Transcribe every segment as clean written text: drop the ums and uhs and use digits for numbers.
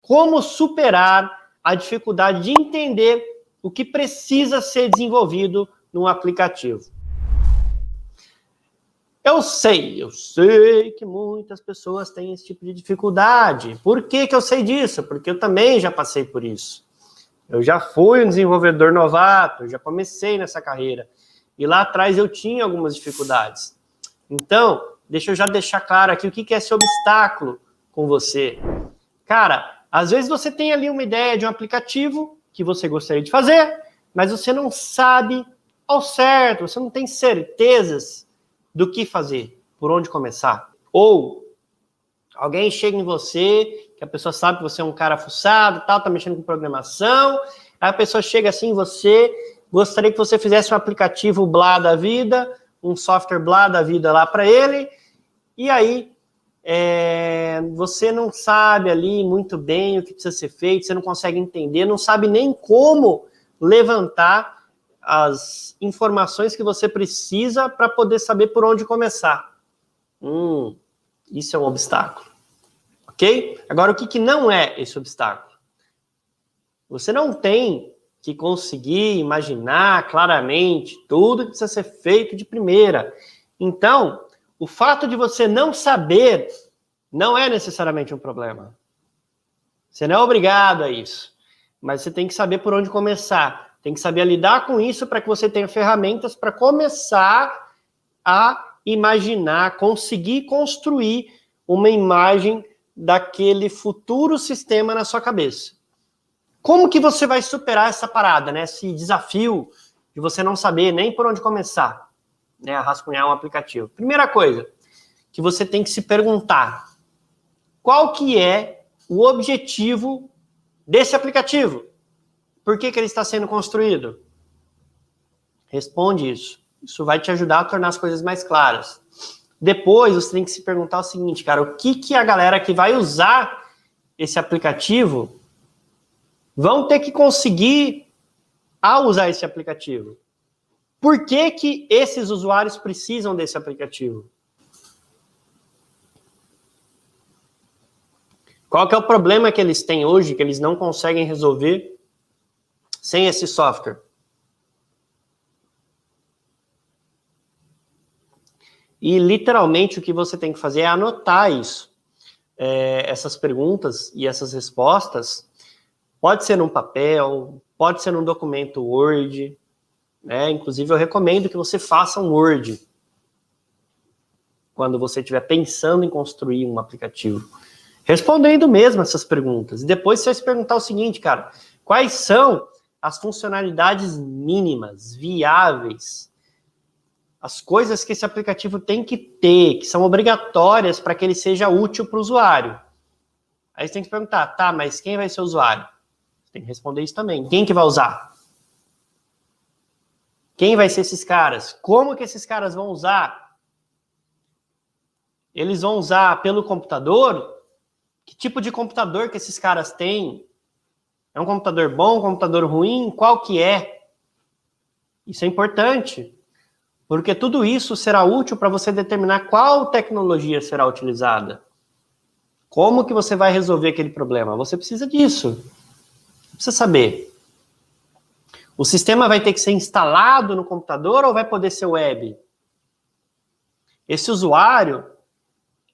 como superar a dificuldade de entender o que precisa ser desenvolvido num aplicativo. Eu sei que muitas pessoas têm esse tipo de dificuldade. Por que eu sei disso? Porque eu também já passei por isso. Eu já fui um desenvolvedor novato, eu já comecei nessa carreira. E lá atrás eu tinha algumas dificuldades. Então, deixa eu já deixar claro aqui o que é esse obstáculo com você. Cara, às vezes você tem ali uma ideia de um aplicativo que você gostaria de fazer, mas você não sabe ao certo, você não tem certezas do que fazer, por onde começar. Ou alguém chega em você, que a pessoa sabe que você é um cara fuçado, tal, tá mexendo com programação, aí a pessoa chega assim em você, gostaria que você fizesse um aplicativo blá da vida, um software blá da vida lá para ele, e aí você não sabe ali muito bem o que precisa ser feito, você não consegue entender, não sabe nem como levantar as informações que você precisa para poder saber por onde começar. Isso é um obstáculo. Ok? Agora, o que não é esse obstáculo? Você não tem que conseguir imaginar claramente tudo que precisa ser feito de primeira. Então, o fato de você não saber não é necessariamente um problema. Você não é obrigado a isso. Mas você tem que saber por onde começar. Tem que saber lidar com isso para que você tenha ferramentas para começar a imaginar, conseguir construir uma imagem daquele futuro sistema na sua cabeça. Como que você vai superar essa parada, né? Esse desafio de você não saber nem por onde começar, né? A rascunhar um aplicativo. Primeira coisa que você tem que se perguntar: qual que é o objetivo desse aplicativo? Por que ele está sendo construído? Responde isso. Isso vai te ajudar a tornar as coisas mais claras. Depois, você tem que se perguntar o seguinte, cara, o que a galera que vai usar esse aplicativo vão ter que conseguir ao usar esse aplicativo? Por que esses usuários precisam desse aplicativo? Qual que é o problema que eles têm hoje, que eles não conseguem resolver sem esse software? E, literalmente, o que você tem que fazer é anotar isso. Essas perguntas e essas respostas, pode ser num papel, pode ser num documento Word, né? Inclusive, eu recomendo que você faça um Word quando você estiver pensando em construir um aplicativo. Respondendo mesmo essas perguntas. E depois você vai se perguntar o seguinte, cara, quais são as funcionalidades mínimas, viáveis, as coisas que esse aplicativo tem que ter, que são obrigatórias para que ele seja útil para o usuário. Aí você tem que se perguntar, tá, mas quem vai ser o usuário? Você tem que responder isso também. Quem que vai usar? Quem vai ser esses caras? Como que esses caras vão usar? Eles vão usar pelo computador? Que tipo de computador que esses caras têm? É um computador bom, um computador ruim? Qual que é? Isso é importante. Porque tudo isso será útil para você determinar qual tecnologia será utilizada. Como que você vai resolver aquele problema? Você precisa disso. Precisa saber. O sistema vai ter que ser instalado no computador ou vai poder ser web? Esse usuário,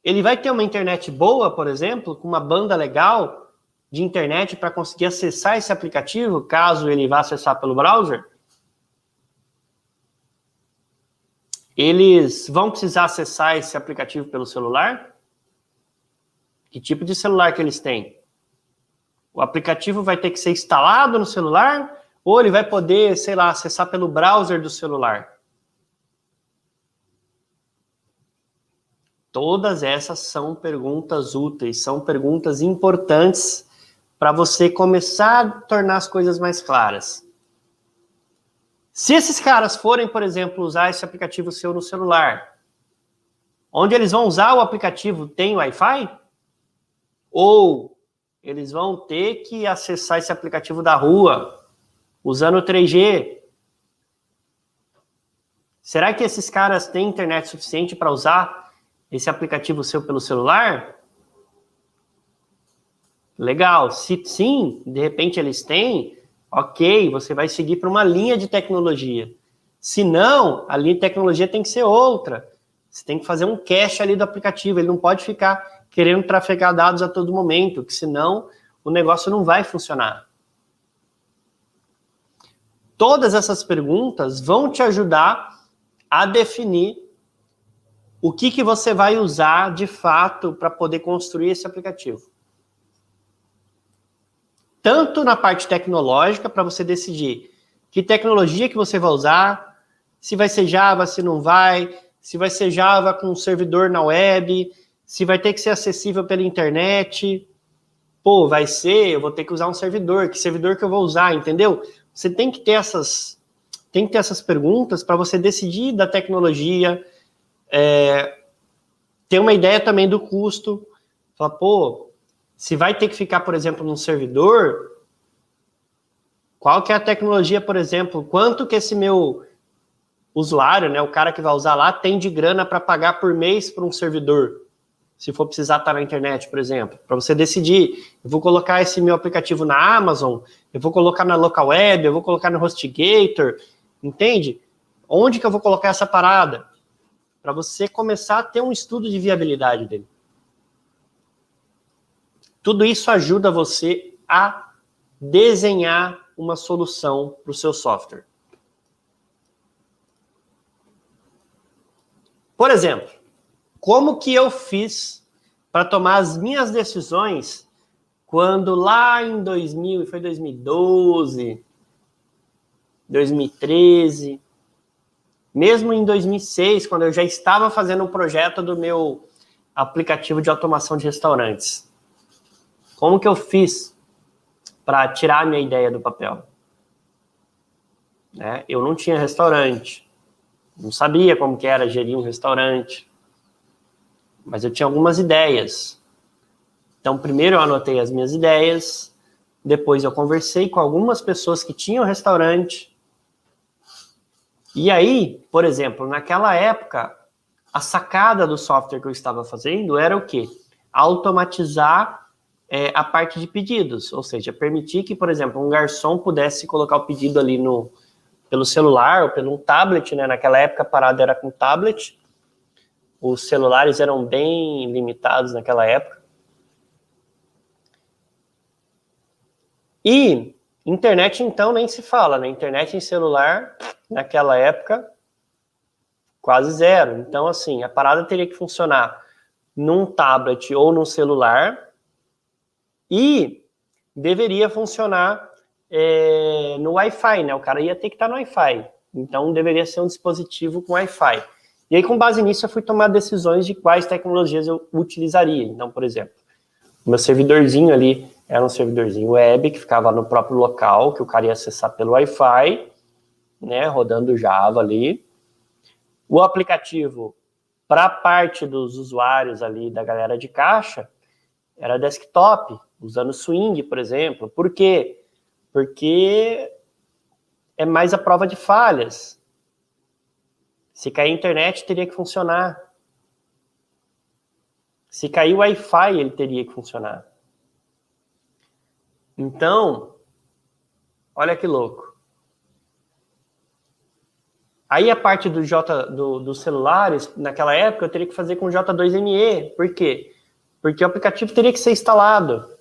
ele vai ter uma internet boa, por exemplo, com uma banda legal de internet para conseguir acessar esse aplicativo, caso ele vá acessar pelo browser? Eles vão precisar acessar esse aplicativo pelo celular? Que tipo de celular que eles têm? O aplicativo vai ter que ser instalado no celular? Ou ele vai poder, sei lá, acessar pelo browser do celular? Todas essas são perguntas úteis, são perguntas importantes para você começar a tornar as coisas mais claras. Se esses caras forem, por exemplo, usar esse aplicativo seu no celular, onde eles vão usar o aplicativo tem Wi-Fi? Ou eles vão ter que acessar esse aplicativo da rua, usando o 3G? Será que esses caras têm internet suficiente para usar esse aplicativo seu pelo celular? Legal. Se sim, de repente eles têm, ok, você vai seguir para uma linha de tecnologia. Se não, a linha de tecnologia tem que ser outra. Você tem que fazer um cache ali do aplicativo, ele não pode ficar querendo trafegar dados a todo momento, que senão o negócio não vai funcionar. Todas essas perguntas vão te ajudar a definir o que você vai usar de fato para poder construir esse aplicativo. Tanto na parte tecnológica, para você decidir que tecnologia que você vai usar, se vai ser Java, se não vai, se vai ser Java com um servidor na web, se vai ter que ser acessível pela internet. Pô, vai ser, eu vou ter que usar um servidor, que servidor que eu vou usar, entendeu? Você tem que ter essas perguntas para você decidir da tecnologia, ter uma ideia também do custo. Falar, pô, se vai ter que ficar, por exemplo, num servidor, qual que é a tecnologia, por exemplo, quanto que esse meu usuário, né, o cara que vai usar lá, tem de grana para pagar por mês para um servidor, se for precisar estar na internet, por exemplo, para você decidir, eu vou colocar esse meu aplicativo na Amazon, eu vou colocar na local web, eu vou colocar no HostGator, entende? Onde que eu vou colocar essa parada? Para você começar a ter um estudo de viabilidade dele. Tudo isso ajuda você a desenhar uma solução para o seu software. Por exemplo, como que eu fiz para tomar as minhas decisões quando lá em 2012, 2013, mesmo em 2006, quando eu já estava fazendo um projeto do meu aplicativo de automação de restaurantes. Como que eu fiz para tirar a minha ideia do papel? Eu não tinha restaurante, não sabia como que era gerir um restaurante, mas eu tinha algumas ideias. Então, primeiro eu anotei as minhas ideias, depois eu conversei com algumas pessoas que tinham restaurante. E aí, por exemplo, naquela época, a sacada do software que eu estava fazendo era o quê? Automatizar a parte de pedidos, ou seja, permitir que, por exemplo, um garçom pudesse colocar o pedido ali pelo celular ou pelo tablet, né? Naquela época a parada era com tablet, os celulares eram bem limitados naquela época. E internet, então, nem se fala, né? Internet em celular, naquela época, quase zero. Então, assim, a parada teria que funcionar num tablet ou num celular e deveria funcionar no Wi-Fi, né? O cara ia ter que estar no Wi-Fi. Então, deveria ser um dispositivo com Wi-Fi. E aí, com base nisso, eu fui tomar decisões de quais tecnologias eu utilizaria. Então, por exemplo, o meu servidorzinho ali era um servidorzinho web que ficava no próprio local, que o cara ia acessar pelo Wi-Fi, né, rodando Java ali. O aplicativo, para a parte dos usuários ali, da galera de caixa, era desktop, usando Swing, por exemplo. Por quê? Porque é mais a prova de falhas. Se cair a internet, teria que funcionar. Se cair o Wi-Fi, ele teria que funcionar. Então, olha que louco. Aí a parte dos celulares, naquela época, eu teria que fazer com J2ME. Por quê? Porque o aplicativo teria que ser instalado.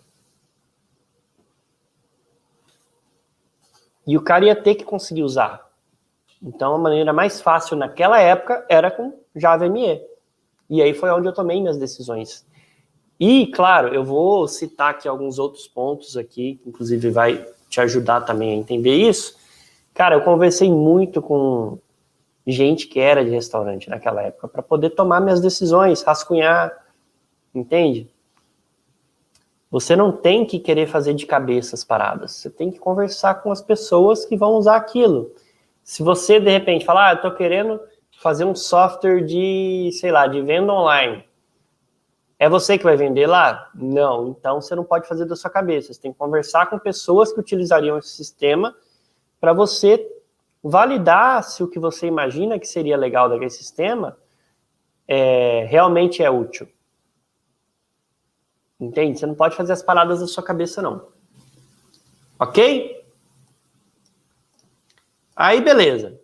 E o cara ia ter que conseguir usar. Então, a maneira mais fácil naquela época era com Java ME. E aí foi onde eu tomei minhas decisões. E, claro, eu vou citar aqui alguns outros pontos aqui, que inclusive vai te ajudar também a entender isso. Cara, eu conversei muito com gente que era de restaurante naquela época para poder tomar minhas decisões, rascunhar, entende? Você não tem que querer fazer de cabeça as paradas, você tem que conversar com as pessoas que vão usar aquilo. Se você, de repente, falar, eu tô querendo fazer um software de, sei lá, de venda online, é você que vai vender lá? Não, então você não pode fazer da sua cabeça, você tem que conversar com pessoas que utilizariam esse sistema para você validar se o que você imagina que seria legal daquele sistema realmente é útil. Entende? Você não pode fazer as paradas da sua cabeça, não. Ok? Aí, beleza.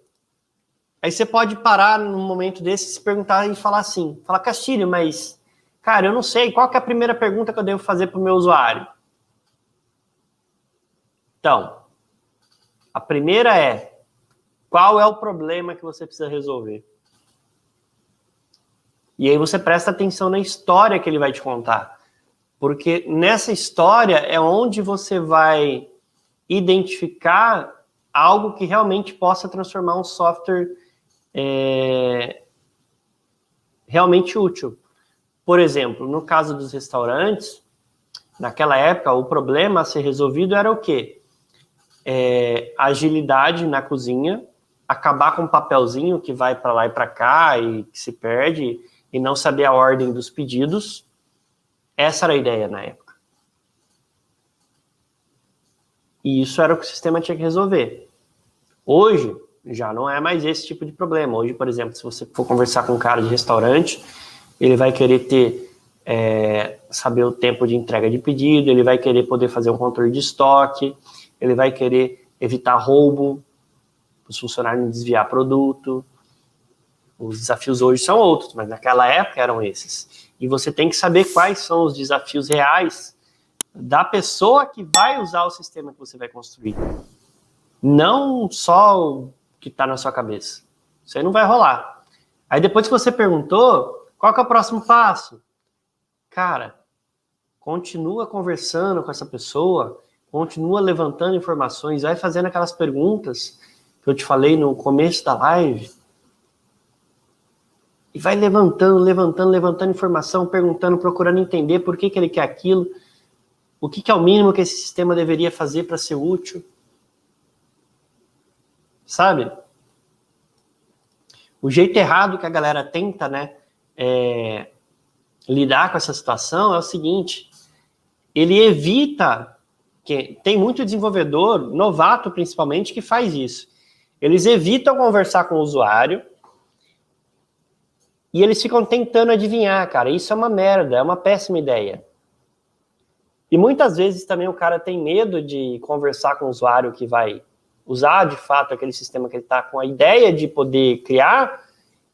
Aí você pode parar num momento desse, se perguntar e falar assim, falar, Castilho, mas, cara, eu não sei, qual que é a primeira pergunta que eu devo fazer para o meu usuário? Então, a primeira é, qual é o problema que você precisa resolver? E aí você presta atenção na história que ele vai te contar. Porque nessa história é onde você vai identificar algo que realmente possa transformar um software realmente útil. Por exemplo, no caso dos restaurantes, naquela época, o problema a ser resolvido era o quê? Agilidade na cozinha, acabar com o papelzinho que vai para lá e para cá e que se perde, e não saber a ordem dos pedidos. Essa era a ideia na época. E isso era o que o sistema tinha que resolver. Hoje, já não é mais esse tipo de problema. Hoje, por exemplo, se você for conversar com um cara de restaurante, ele vai querer ter, saber o tempo de entrega de pedido, ele vai querer poder fazer um controle de estoque, ele vai querer evitar roubo, os funcionários não desviar produto. Os desafios hoje são outros, mas naquela época eram esses. E você tem que saber quais são os desafios reais da pessoa que vai usar o sistema que você vai construir. Não só o que está na sua cabeça. Isso aí não vai rolar. Aí depois que você perguntou, qual que é o próximo passo? Cara, continua conversando com essa pessoa, continua levantando informações, vai fazendo aquelas perguntas que eu te falei no começo da live, e vai levantando informação, perguntando, procurando entender por que ele quer aquilo, o que é o mínimo que esse sistema deveria fazer para ser útil. Sabe? O jeito errado que a galera tenta, né, lidar com essa situação é o seguinte, ele evita, que tem muito desenvolvedor, novato principalmente, que faz isso. Eles evitam conversar com o usuário e eles ficam tentando adivinhar, cara. Isso é uma merda, é uma péssima ideia. E muitas vezes também o cara tem medo de conversar com o usuário que vai usar de fato aquele sistema que ele está com a ideia de poder criar,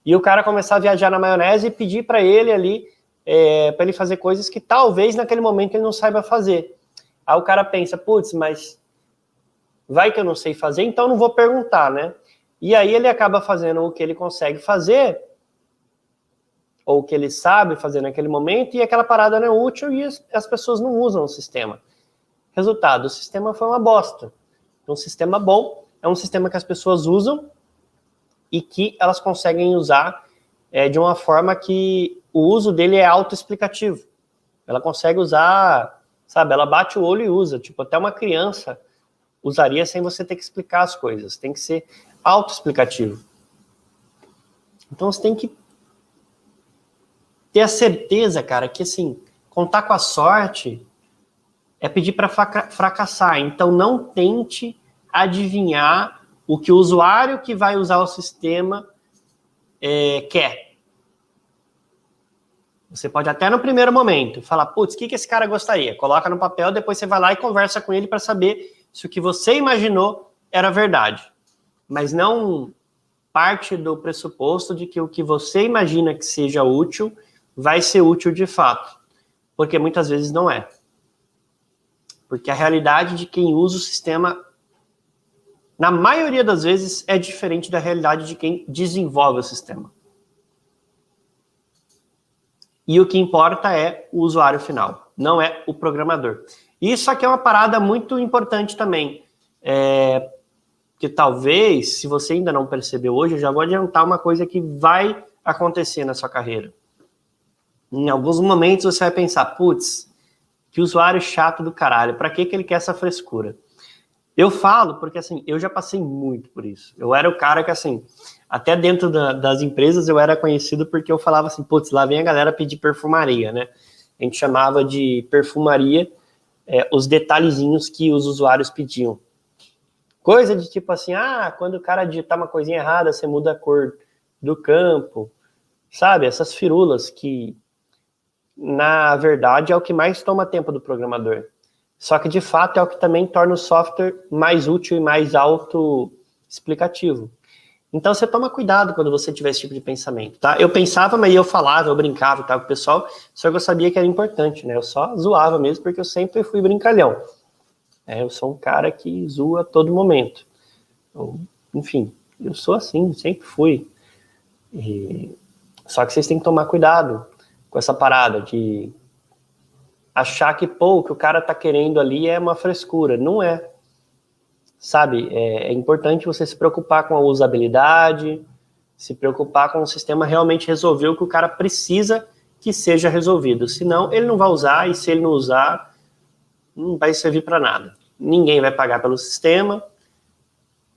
e o cara começar a viajar na maionese e pedir para ele ali, para ele fazer coisas que talvez naquele momento ele não saiba fazer. Aí o cara pensa, putz, mas vai que eu não sei fazer, então não vou perguntar, né? E aí ele acaba fazendo o que ele consegue fazer, ou o que ele sabe fazer naquele momento, e aquela parada não é útil e as pessoas não usam o sistema. Resultado, o sistema foi uma bosta. Um sistema bom é um sistema que as pessoas usam e que elas conseguem usar de uma forma que o uso dele é autoexplicativo. Ela consegue usar, sabe, ela bate o olho e usa. Tipo, até uma criança usaria sem você ter que explicar as coisas. Tem que ser autoexplicativo. Então você tem que ter a certeza, cara, que assim, contar com a sorte é pedir para fracassar. Então não tente adivinhar o que o usuário que vai usar o sistema quer. Você pode até no primeiro momento falar, putz, o que esse cara gostaria? Coloca no papel, depois você vai lá e conversa com ele para saber se o que você imaginou era verdade. Mas não parte do pressuposto de que o que você imagina que seja útil vai ser útil de fato. Porque muitas vezes não é. Porque a realidade de quem usa o sistema, na maioria das vezes, é diferente da realidade de quem desenvolve o sistema. E o que importa é o usuário final, não é o programador. Isso aqui é uma parada muito importante também. Que talvez, se você ainda não percebeu hoje, eu já vou adiantar uma coisa que vai acontecer na sua carreira. Em alguns momentos você vai pensar, putz, que usuário chato do caralho, pra que ele quer essa frescura? Eu falo porque, assim, eu já passei muito por isso. Eu era o cara que, assim, até dentro das empresas eu era conhecido porque eu falava assim, putz, lá vem a galera pedir perfumaria, né? A gente chamava de perfumaria os detalhezinhos que os usuários pediam. Coisa de tipo assim, quando o cara digitar uma coisinha errada, você muda a cor do campo, sabe? Essas firulas que na verdade, é o que mais toma tempo do programador. Só que, de fato, é o que também torna o software mais útil e mais auto-explicativo. Então, você toma cuidado quando você tiver esse tipo de pensamento, tá? Eu pensava, mas eu falava, eu brincava e tal com o pessoal, só que eu sabia que era importante, né? Eu só zoava mesmo, porque eu sempre fui brincalhão. Eu sou um cara que zoa a todo momento. Então, enfim, eu sou assim, sempre fui. Só que vocês têm que tomar cuidado com essa parada de achar que, pô, o que o cara tá querendo ali é uma frescura. Não é. Sabe, é importante você se preocupar com a usabilidade, se preocupar com o sistema realmente resolver o que o cara precisa que seja resolvido. Senão, ele não vai usar, e se ele não usar, não vai servir para nada. Ninguém vai pagar pelo sistema.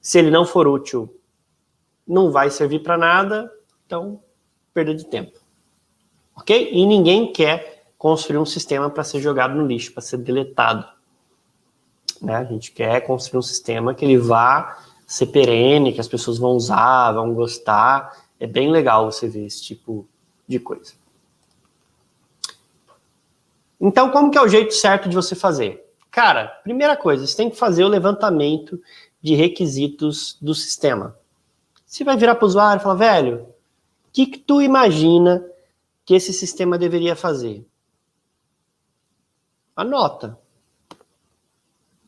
Se ele não for útil, não vai servir para nada. Então, perda de tempo. Ok? E ninguém quer construir um sistema para ser jogado no lixo, para ser deletado. Né? A gente quer construir um sistema que ele vá ser perene, que as pessoas vão usar, vão gostar. É bem legal você ver esse tipo de coisa. Então, como que é o jeito certo de você fazer? Cara, primeira coisa, você tem que fazer o levantamento de requisitos do sistema. Você vai virar para o usuário e falar, velho, o que tu imagina que esse sistema deveria fazer? Anota.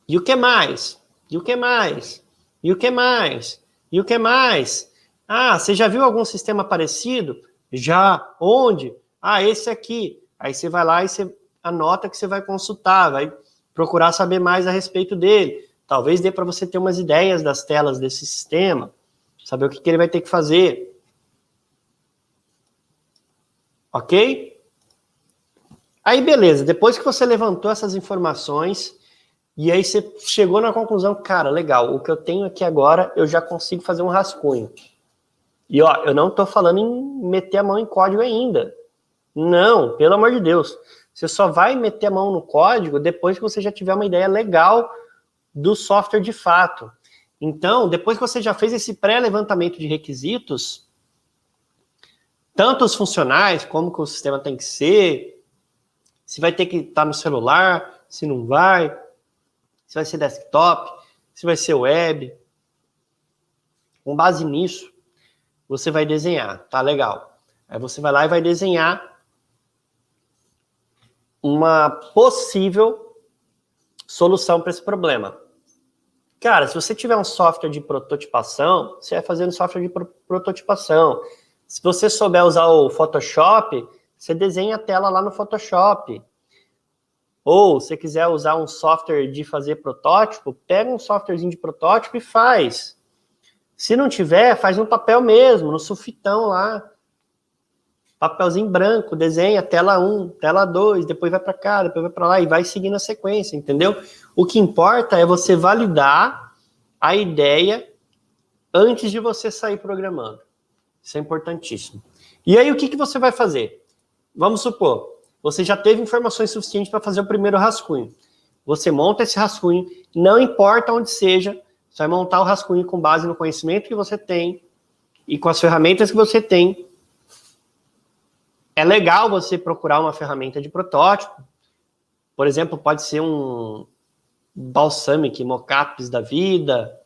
E o que mais? E o que mais? E o que mais? E o que mais? Ah, você já viu algum sistema parecido? Já. Onde? Ah, esse aqui. Aí você vai lá e você anota que você vai consultar, vai procurar saber mais a respeito dele. Talvez dê para você ter umas ideias das telas desse sistema, saber o que ele vai ter que fazer. Ok? Aí, beleza. Depois que você levantou essas informações, e aí você chegou na conclusão, cara, legal, o que eu tenho aqui agora, eu já consigo fazer um rascunho. E ó, eu não tô falando em meter a mão em código ainda. Não, pelo amor de Deus. Você só vai meter a mão no código depois que você já tiver uma ideia legal do software de fato. Então, depois que você já fez esse pré-levantamento de requisitos, tanto os funcionais, como que o sistema tem que ser, se vai ter que estar no celular, se não vai, se vai ser desktop, se vai ser web. Com base nisso, você vai desenhar, tá legal. Aí você vai lá e vai desenhar uma possível solução para esse problema. Cara, se você tiver um software de prototipação, você vai fazer um software de prototipação. Se você souber usar o Photoshop, você desenha a tela lá no Photoshop. Ou, se você quiser usar um software de fazer protótipo, pega um softwarezinho de protótipo e faz. Se não tiver, faz no papel mesmo, no sulfitão lá. Papelzinho branco, desenha tela 1, tela 2, depois vai para cá, depois vai para lá e vai seguindo a sequência, entendeu? O que importa é você validar a ideia antes de você sair programando. Isso é importantíssimo. E aí, o que você vai fazer? Vamos supor, você já teve informações suficientes para fazer o primeiro rascunho. Você monta esse rascunho, não importa onde seja, você vai montar o rascunho com base no conhecimento que você tem e com as ferramentas que você tem. É legal você procurar uma ferramenta de protótipo. Por exemplo, pode ser um Balsamiq, Mockups da vida,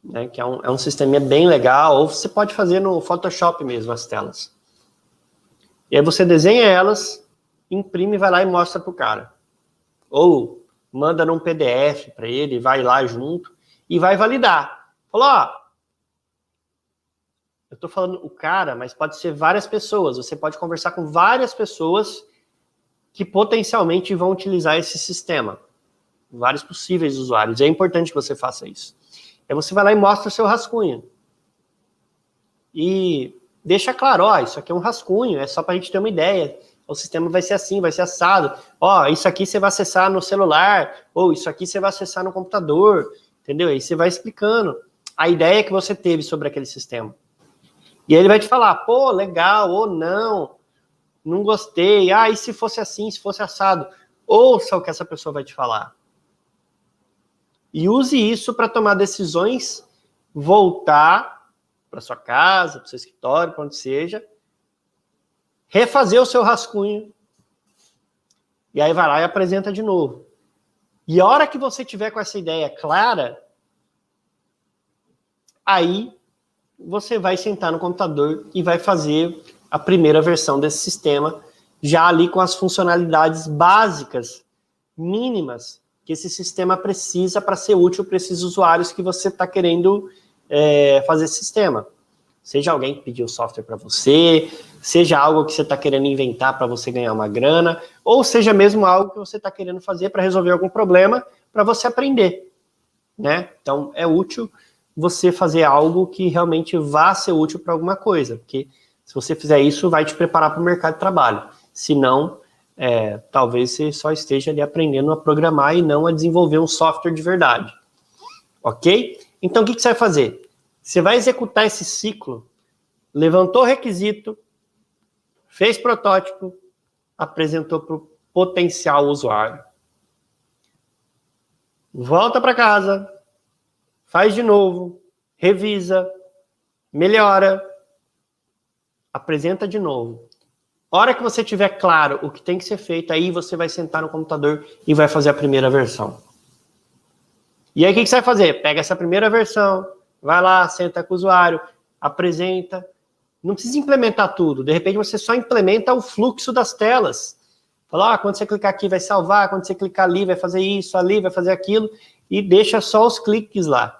né, que é um sisteminha bem legal, ou você pode fazer no Photoshop mesmo as telas. E aí você desenha elas, imprime, vai lá e mostra pro cara. Ou manda num PDF para ele, vai lá junto e vai validar. Falou, ó, eu tô falando o cara, mas pode ser várias pessoas. Você pode conversar com várias pessoas que potencialmente vão utilizar esse sistema. Vários possíveis usuários. É importante que você faça isso. Aí você vai lá e mostra o seu rascunho. E deixa claro, ó, isso aqui é um rascunho, é só para a gente ter uma ideia. O sistema vai ser assim, vai ser assado. Ó, isso aqui você vai acessar no celular, ou isso aqui você vai acessar no computador, entendeu? Aí você vai explicando a ideia que você teve sobre aquele sistema. E aí ele vai te falar, pô, legal, ou não gostei, e se fosse assim, se fosse assado. Ouça o que essa pessoa vai te falar. E use isso para tomar decisões, voltar para sua casa, para o seu escritório, para onde seja, refazer o seu rascunho, e aí vai lá e apresenta de novo. E a hora que você tiver com essa ideia clara, aí você vai sentar no computador e vai fazer a primeira versão desse sistema, já ali com as funcionalidades básicas, mínimas, que esse sistema precisa para ser útil para esses usuários que você está querendo fazer esse sistema. Seja alguém que pediu software para você, seja algo que você está querendo inventar para você ganhar uma grana, ou seja mesmo algo que você está querendo fazer para resolver algum problema para você aprender, né? Então, é útil você fazer algo que realmente vá ser útil para alguma coisa, porque se você fizer isso, vai te preparar para o mercado de trabalho. Se não, talvez você só esteja ali aprendendo a programar e não a desenvolver um software de verdade. Ok? Então, o que você vai fazer? Você vai executar esse ciclo, levantou o requisito, fez protótipo, apresentou para o potencial usuário. Volta para casa, faz de novo, revisa, melhora, apresenta de novo. A hora que você tiver claro o que tem que ser feito, aí você vai sentar no computador e vai fazer a primeira versão. E aí o que você vai fazer? Pega essa primeira versão, vai lá, senta com o usuário, apresenta. Não precisa implementar tudo. De repente você só implementa o fluxo das telas. Fala, quando você clicar aqui vai salvar, quando você clicar ali vai fazer isso, ali vai fazer aquilo, e deixa só os cliques lá.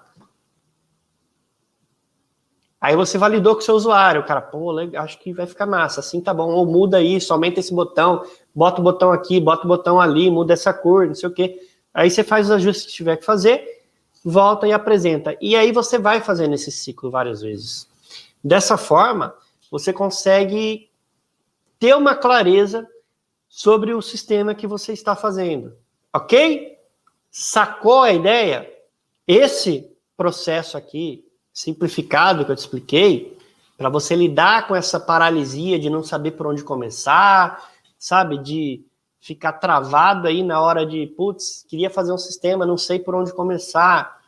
Aí você validou com o seu usuário, o cara, pô, legal, acho que vai ficar massa, assim tá bom, ou muda isso, aumenta esse botão, bota o botão aqui, bota o botão ali, muda essa cor, não sei o quê. Aí você faz os ajustes que tiver que fazer, volta e apresenta. E aí você vai fazendo esse ciclo várias vezes. Dessa forma, você consegue ter uma clareza sobre o sistema que você está fazendo. Ok? Sacou a ideia? Esse processo aqui, simplificado que eu te expliquei, para você lidar com essa paralisia de não saber por onde começar, sabe, de ficar travado aí na hora de, putz, queria fazer um sistema, não sei por onde começar,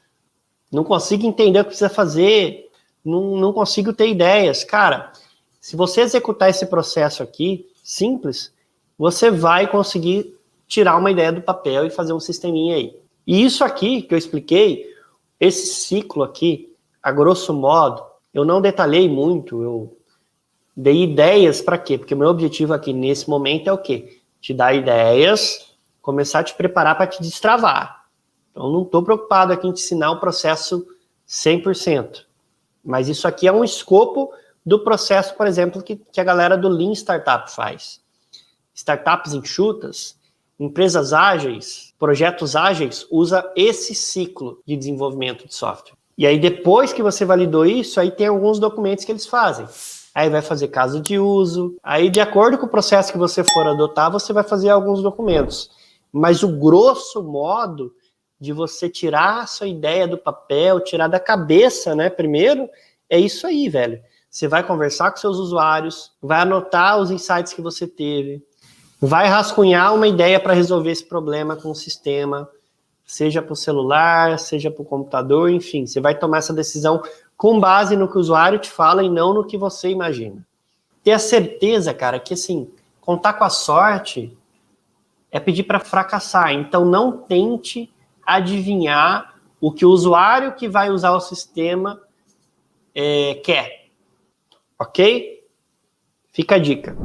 não consigo entender o que precisa fazer, não consigo ter ideias. Cara, se você executar esse processo aqui, simples, você vai conseguir tirar uma ideia do papel e fazer um sisteminha aí. E isso aqui que eu expliquei, esse ciclo aqui, a grosso modo, eu não detalhei muito, eu dei ideias para quê? Porque o meu objetivo aqui nesse momento é o quê? Te dar ideias, começar a te preparar para te destravar. Então, não estou preocupado aqui em te ensinar o processo 100%. Mas isso aqui é um escopo do processo, por exemplo, que a galera do Lean Startup faz. Startups enxutas, empresas ágeis, projetos ágeis, usa esse ciclo de desenvolvimento de software. E aí, depois que você validou isso, aí tem alguns documentos que eles fazem. Aí vai fazer caso de uso. Aí, de acordo com o processo que você for adotar, você vai fazer alguns documentos. Mas o grosso modo de você tirar a sua ideia do papel, tirar da cabeça, né, primeiro, é isso aí, velho. Você vai conversar com seus usuários, vai anotar os insights que você teve, vai rascunhar uma ideia para resolver esse problema com o sistema, seja para o celular, seja para o computador, enfim, você vai tomar essa decisão com base no que o usuário te fala e não no que você imagina. Ter a certeza, cara, que assim, contar com a sorte é pedir para fracassar. Então não tente adivinhar o que o usuário que vai usar o sistema quer. Ok? Fica a dica.